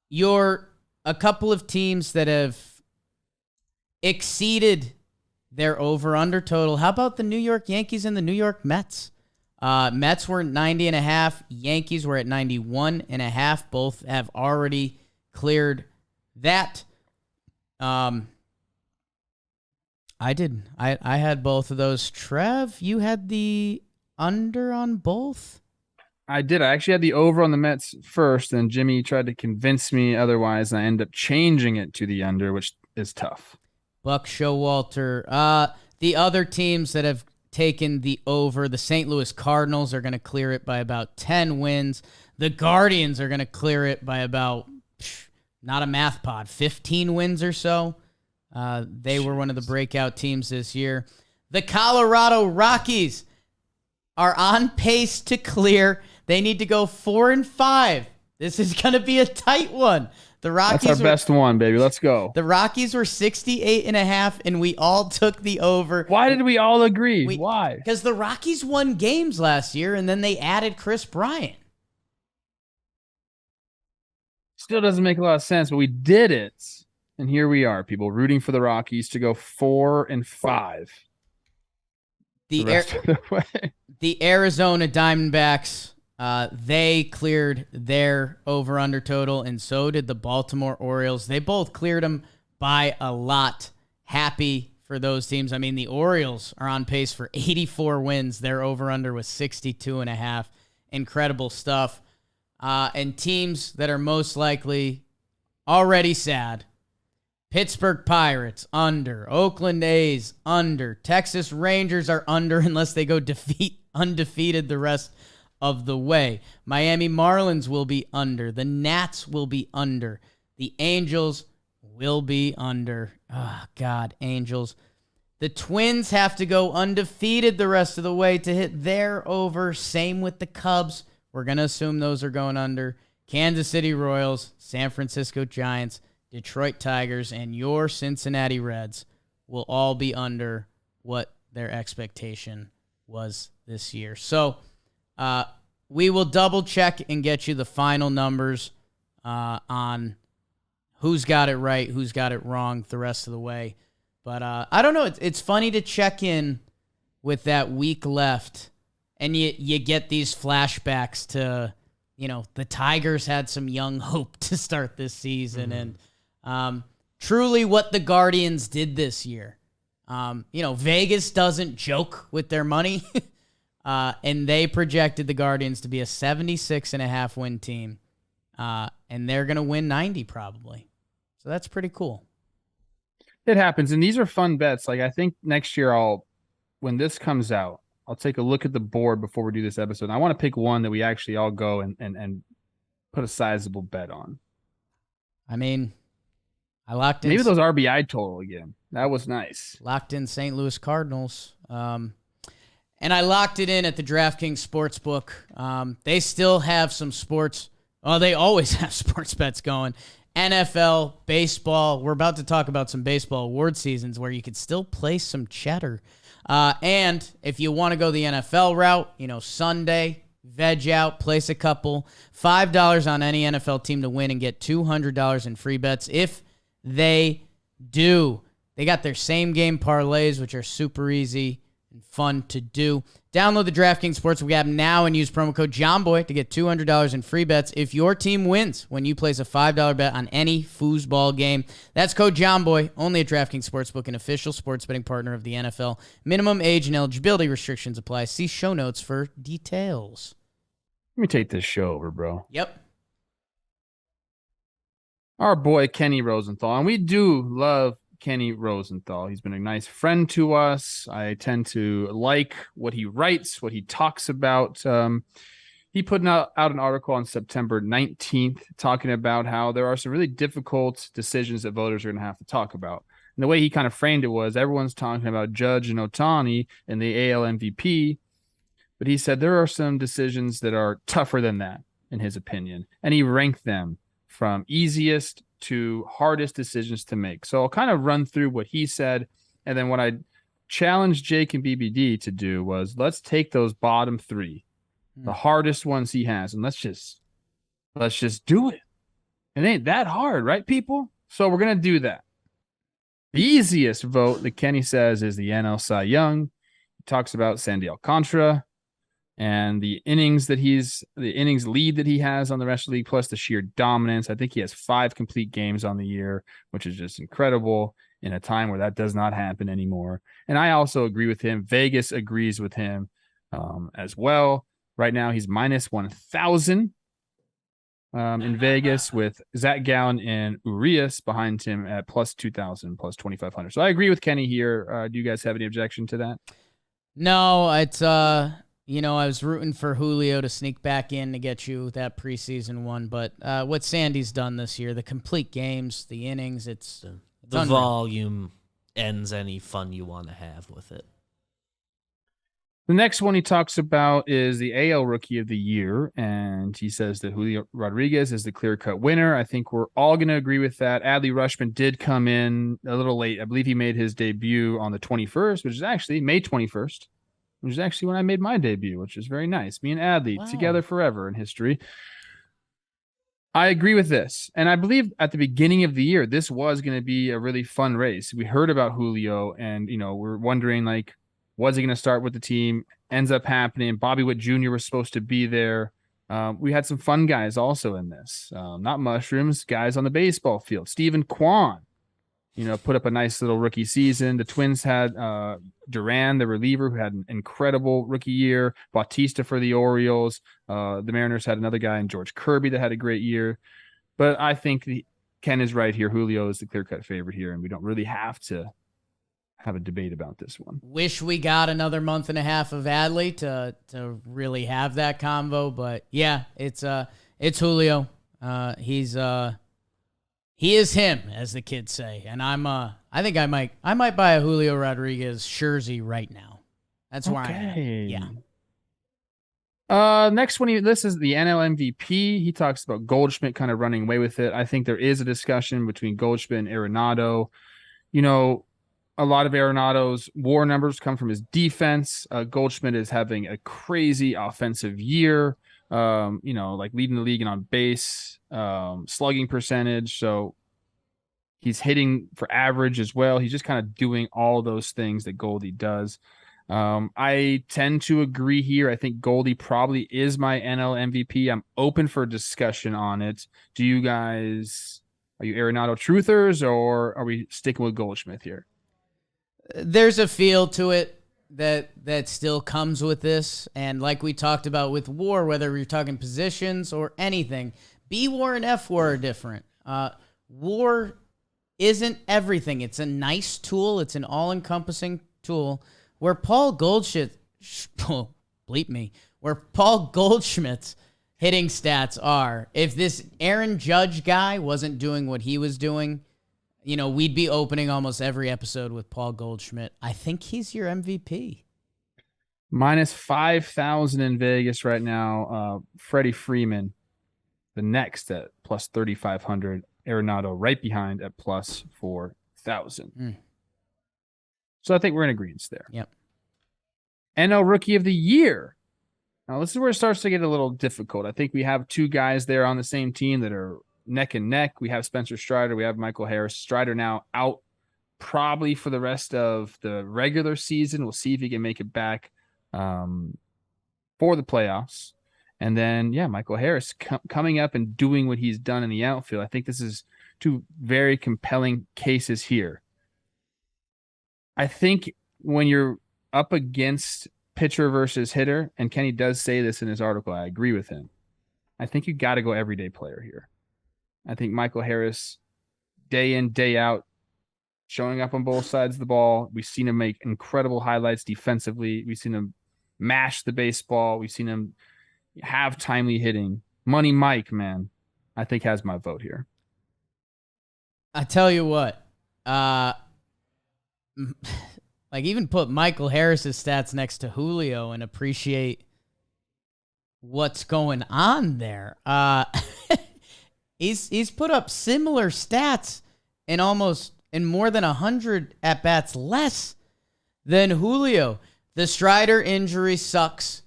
You're a couple of teams that have exceeded their over-under total. How about the New York Yankees and the New York Mets? Mets were at 90.5. Yankees were at 91.5. Both have already cleared that. I did. I had both of those. Trev, you had the under on both? I did. I actually had the over on the Mets first, and Jimmy tried to convince me otherwise, and I ended up changing it to the under, which is tough. Buck Showalter. The other teams that have taken the over, the St. Louis Cardinals are going to clear it by about 10 wins. The Guardians are going to clear it by about, not a math pod, 15 wins or so. They were one of the breakout teams this year. The Colorado Rockies are on pace to clear. They need to go 4-5. This is going to be a tight one. The Rockies That's our best one, baby. Let's go. The Rockies were 68.5, and we all took the over. Why did we all agree? Why? Because the Rockies won games last year, and then they added Chris Bryant. Still doesn't make a lot of sense, but we did it. And here we are, people, rooting for the Rockies to go 4-5. The Arizona Diamondbacks, they cleared their over-under total, and so did the Baltimore Orioles. They both cleared them by a lot. Happy for those teams. I mean, the Orioles are on pace for 84 wins. Their over-under was 62.5. Incredible stuff. And teams that are most likely already sad. Pittsburgh Pirates, under. Oakland A's, under. Texas Rangers are under unless they go undefeated the rest of the way. Miami Marlins will be under. The Nats will be under. The Angels will be under. Oh, God, Angels. The Twins have to go undefeated the rest of the way to hit their over. Same with the Cubs. We're going to assume those are going under. Kansas City Royals, San Francisco Giants, Detroit Tigers, and your Cincinnati Reds will all be under what their expectation was this year. So we will double check and get you the final numbers on who's got it right, who's got it wrong the rest of the way. But I don't know. It's funny to check in with that week left, and you get these flashbacks to, the Tigers had some young hope to start this season, and truly what the Guardians did this year. Vegas doesn't joke with their money, and they projected the Guardians to be a 76.5 win team, and they're going to win 90 probably. So that's pretty cool. It happens, and these are fun bets. Like, I think next year when this comes out, I'll take a look at the board before we do this episode. I want to pick one that we actually all go and put a sizable bet on. I mean, I locked in. Maybe those RBI total again. That was nice. Locked in St. Louis Cardinals. And I locked it in at the DraftKings Sportsbook. They still have some sports. Oh, they always have sports bets going. NFL, baseball. We're about to talk about some baseball award seasons where you could still play some cheddar. And if you want to go the NFL route, Sunday, veg out, place a couple. $5 on any NFL team to win and get $200 in free bets if they do. They got their same game parlays, which are super easy and fun to do. Download the DraftKings Sportsbook app now and use promo code JOHNBOY to get $200 in free bets if your team wins when you place a $5 bet on any foosball game. That's code JOHNBOY, only at DraftKings Sportsbook, an official sports betting partner of the NFL. Minimum age and eligibility restrictions apply. See show notes for details. Let me take this show over, bro. Yep. Our boy Kenny Rosenthal, and we do love Kenny Rosenthal. He's been a nice friend to us. I tend to like what he writes, what he talks about. He put out an article on September 19th talking about how there are some really difficult decisions that voters are going to have to talk about. And the way he kind of framed it was everyone's talking about Judge and Ohtani and the AL MVP, but he said there are some decisions that are tougher than that, in his opinion. And he ranked them from easiest to hardest decisions to make. So I'll kind of run through what he said. And then what I challenged Jake and BBD to do was let's take those bottom three, the hardest ones he has, and let's just do it. It ain't that hard, right, people? So we're going to do that. The easiest vote that Kenny says is the NL Cy Young. He talks about Sandy Alcantara and the innings lead that he has on the rest of the league, plus the sheer dominance. I think he has 5 complete games on the year, which is just incredible in a time where that does not happen anymore. And I also agree with him. Vegas agrees with him as well. Right now, he's minus 1,000 in Vegas with Zach Gallen and Urias behind him at plus 2,000, plus 2,500. So I agree with Kenny here. Do you guys have any objection to that? No, it's I was rooting for Julio to sneak back in to get you that preseason one, but what Sandy's done this year, the complete games, the innings, it's the volume ends any fun you want to have with it. The next one he talks about is the AL Rookie of the Year, and he says that Julio Rodriguez is the clear-cut winner. I think we're all going to agree with that. Adley Rutschman did come in a little late. I believe he made his debut on the 21st, which is actually May 21st. Which is actually when I made my debut, which is very nice. Me and Adley together forever in history. I agree with this. And I believe at the beginning of the year, this was going to be a really fun race. We heard about Julio and, we're wondering, was he going to start with the team? Ends up happening. Bobby Witt Jr. was supposed to be there. We had some fun guys also in this. Not mushrooms, guys on the baseball field. Stephen Kwan, put up a nice little rookie season. The Twins had Duran, the reliever, who had an incredible rookie year. Bautista for the Orioles. The Mariners had another guy in George Kirby that had a great year. But I think Ken is right here. Julio is the clear-cut favorite here, and we don't really have to have a debate about this one. Wish we got another month and a half of Adley to really have that convo. But, yeah, it's Julio. He is him, as the kids say, and I think I might buy a Julio Rodriguez jersey right now. That's where I am. Yeah. Next one, this is the NL MVP. He talks about Goldschmidt kind of running away with it. I think there is a discussion between Goldschmidt and Arenado. A lot of Arenado's WAR numbers come from his defense. Goldschmidt is having a crazy offensive year. Leading the league in on base, slugging percentage. So he's hitting for average as well. He's just kind of doing all those things that Goldie does. I tend to agree here. I think Goldie probably is my NL MVP. I'm open for discussion on it. Are you Arenado truthers, or are we sticking with Goldschmidt here? There's a feel to it that still comes with this, and like we talked about with WAR, whether you're talking positions or anything, B WAR and F WAR are different. WAR isn't everything. It's a nice tool. It's an all-encompassing tool. Where Paul Goldschmidt hitting stats are. If this Aaron Judge guy wasn't doing what he was doing, we'd be opening almost every episode with Paul Goldschmidt. I think he's your MVP. Minus 5,000 in Vegas right now. Freddie Freeman, the next at plus 3,500. Arenado right behind at plus 4,000. So I think we're in agreement there. Yep. NL Rookie of the Year. Now, this is where it starts to get a little difficult. I think we have two guys there on the same team that are neck and neck. We have Spencer Strider. We have Michael Harris. Strider now out probably for the rest of the regular season. We'll see if he can make it back for the playoffs. And then, Michael Harris coming up and doing what he's done in the outfield. I think this is two very compelling cases here. I think when you're up against pitcher versus hitter, and Kenny does say this in his article, I agree with him. I think you got to go everyday player here. I think Michael Harris, day in, day out, showing up on both sides of the ball. We've seen him make incredible highlights defensively. We've seen him mash the baseball. We've seen him have timely hitting. Money Mike, man, I think has my vote here. I tell you what, even put Michael Harris's stats next to Julio and appreciate what's going on there. He's put up similar stats in more than 100 at-bats less than Julio. The Strider injury sucks.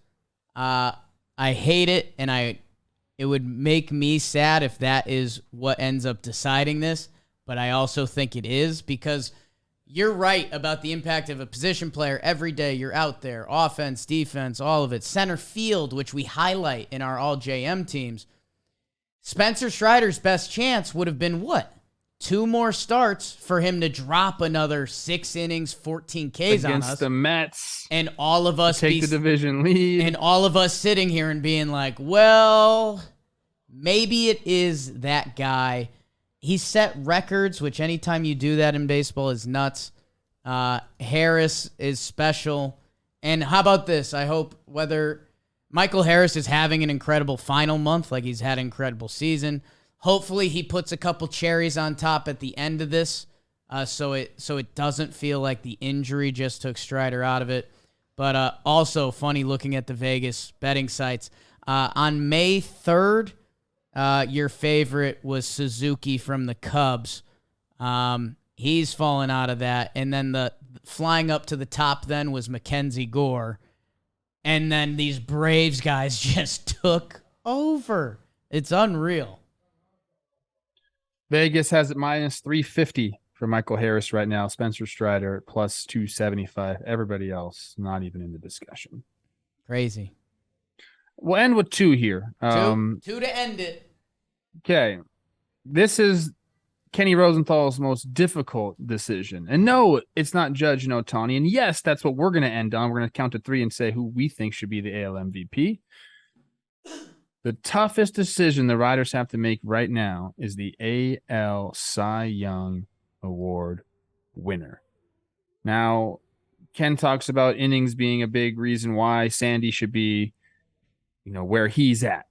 I hate it, and it would make me sad if that is what ends up deciding this, but I also think it is, because you're right about the impact of a position player every day. You're out there, offense, defense, all of it. Center field, which we highlight in our all JM teams. Spencer Strider's best chance would have been what? 2 more starts for him to drop another 6 innings, 14 Ks against on us. The Mets. And all of us take the division lead. And all of us sitting here and being like, well, maybe it is that guy. He set records, which anytime you do that in baseball is nuts. Harris is special. And how about this? I hope whether Michael Harris is having an incredible final month, like he's had an incredible season, hopefully he puts a couple cherries on top at the end of this, so it doesn't feel like the injury just took Strider out of it. But also funny looking at the Vegas betting sites. On May 3rd, your favorite was Suzuki from the Cubs. He's fallen out of that. And then the flying up to the top then was Mackenzie Gore. And then these Braves guys just took over. It's unreal. Vegas has it minus 350 for Michael Harris right now. Spencer Strider plus 275. Everybody else not even in the discussion. Crazy. We'll end with 2 here. Two to end it. Okay. This is Kenny Rosenthal's most difficult decision. And no, it's not Judge and Ohtani. And yes, that's what we're going to end on. We're going to count to 3 and say who we think should be the AL MVP. The toughest decision the Riders have to make right now is the AL Cy Young Award winner. Now, Ken talks about innings being a big reason why Sandy should be, where he's at.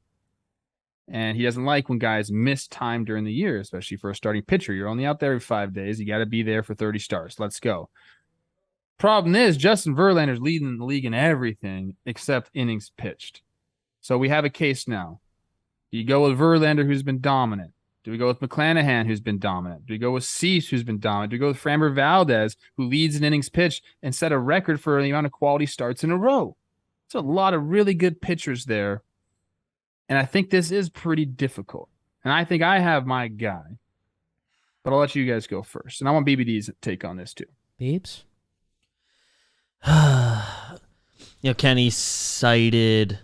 And he doesn't like when guys miss time during the year, especially for a starting pitcher. You're only out there every 5 days. You got to be there for 30 starts. Let's go. Problem is, Justin Verlander's leading the league in everything except innings pitched. So we have a case now. Do you go with Verlander, who's been dominant? Do we go with McClanahan, who's been dominant? Do we go with Cease, who's been dominant? Do we go with Framber Valdez, who leads in innings pitched and set a record for the amount of quality starts in a row? It's a lot of really good pitchers there. And I think this is pretty difficult. And I think I have my guy. But I'll let you guys go first. And I want BBD's take on this too. Beeps? Kenny cited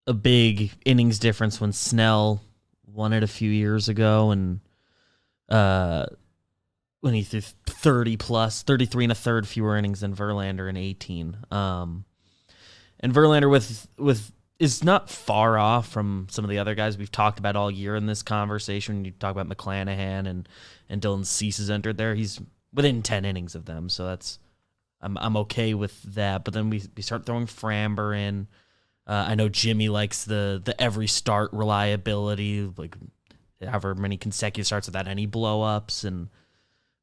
a big innings difference when Snell won it a few years ago, and when he threw 33 and a third fewer innings than Verlander in 18. And Verlander with is not far off from some of the other guys we've talked about all year in this conversation. You talk about McClanahan and Dylan Cease has entered there. He's within 10 innings of them, so that's I'm okay with that. But then we start throwing Framber in. I know Jimmy likes the every start reliability, like however many consecutive starts without any blow-ups, and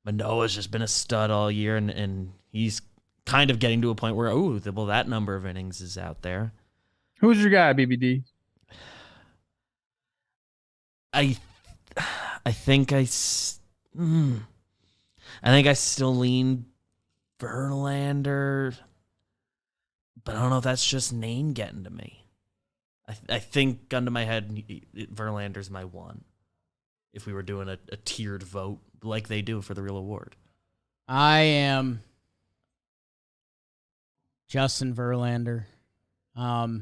Manoah's just been a stud all year, and he's kind of getting to a point where, that number of innings is out there. Who's your guy, BBD? I think I still lean Verlander, but I don't know if that's just name getting to me. I think, gun to my head, Verlander's my one. If we were doing a tiered vote like they do for the real award. I am Justin Verlander. I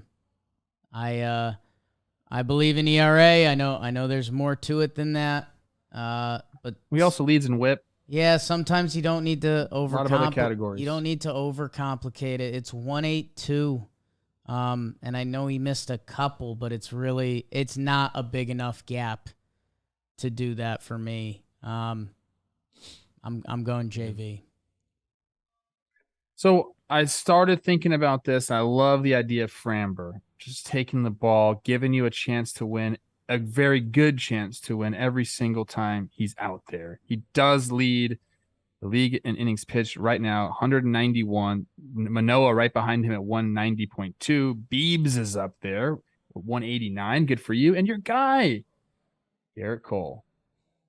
believe in ERA. I know there's more to it than that. But he also leads in WHIP. Yeah, sometimes you don't need to A lot of other categories. You don't need to overcomplicate it. It's 182. And I know he missed a couple, but it's not a big enough gap to do that for me. I'm going JV. So I started thinking about this. I love the idea of Framber just taking the ball, giving you a chance to win, a very good chance to win every single time he's out there. He does lead the league in innings pitched right now, 191. Manoah right behind him at 190.2. Biebs is up there, 189. Good for you. And your guy, Garrett Cole.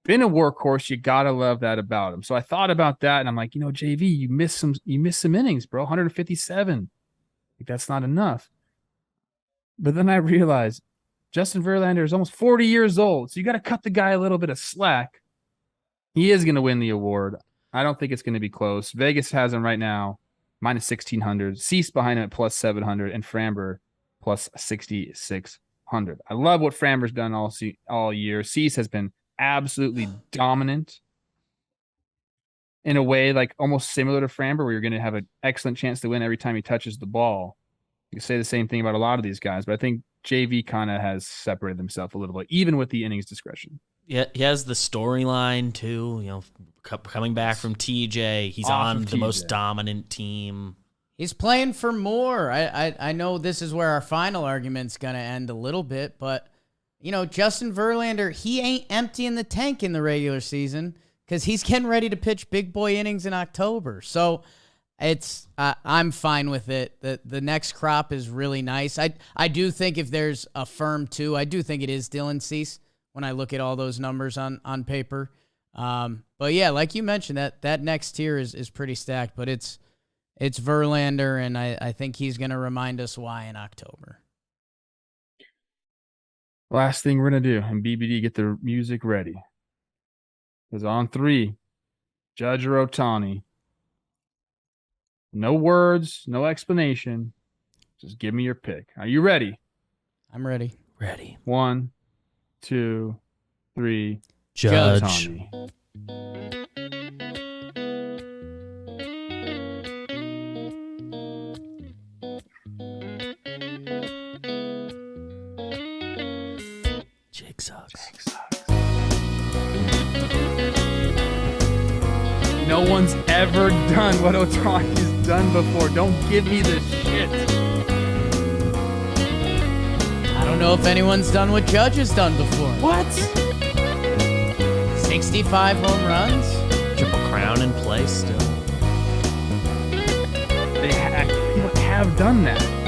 Been a workhorse. You gotta love that about him. So I thought about that, and I'm like, JV, you missed some innings, bro. 157. Like, that's not enough. But then I realized Justin Verlander is almost 40 years old, so you got to cut the guy a little bit of slack. He is going to win the award. I don't think it's going to be close. Vegas has him right now minus 1,600. Cease behind him at plus 700, and Framber plus 6,600. I love what Framber's done all year. Cease has been absolutely dominant in a way like almost similar to Framber, where you're going to have an excellent chance to win every time he touches the ball. You can say the same thing about a lot of these guys, but I think JV kind of has separated himself a little bit, even with the innings discretion. Yeah, he has the storyline too. Coming back from TJ, he's on the most dominant team. He's playing for more. I know this is where our final argument's gonna end a little bit, but Justin Verlander, he ain't emptying the tank in the regular season because he's getting ready to pitch big boy innings in October. So I'm fine with it. The next crop is really nice. I do think if there's a firm two, I do think it is Dylan Cease when I look at all those numbers on paper. But yeah, like you mentioned, that next tier is pretty stacked, but it's Verlander, and I think he's going to remind us why in October. Last thing we're going to do, and BBD, get the music ready. Because on 3, Judge or Ohtani. No words, no explanation. Just give me your pick. Are you ready? I'm ready. Ready. 1, 2, 3. Judge. Ohtani. Jigsaw. No one's ever done what Ohtani's done before. Don't give me this shit. I don't know if anyone's done what Judge has done before. What? 65 home runs? Triple Crown in play still. People have done that.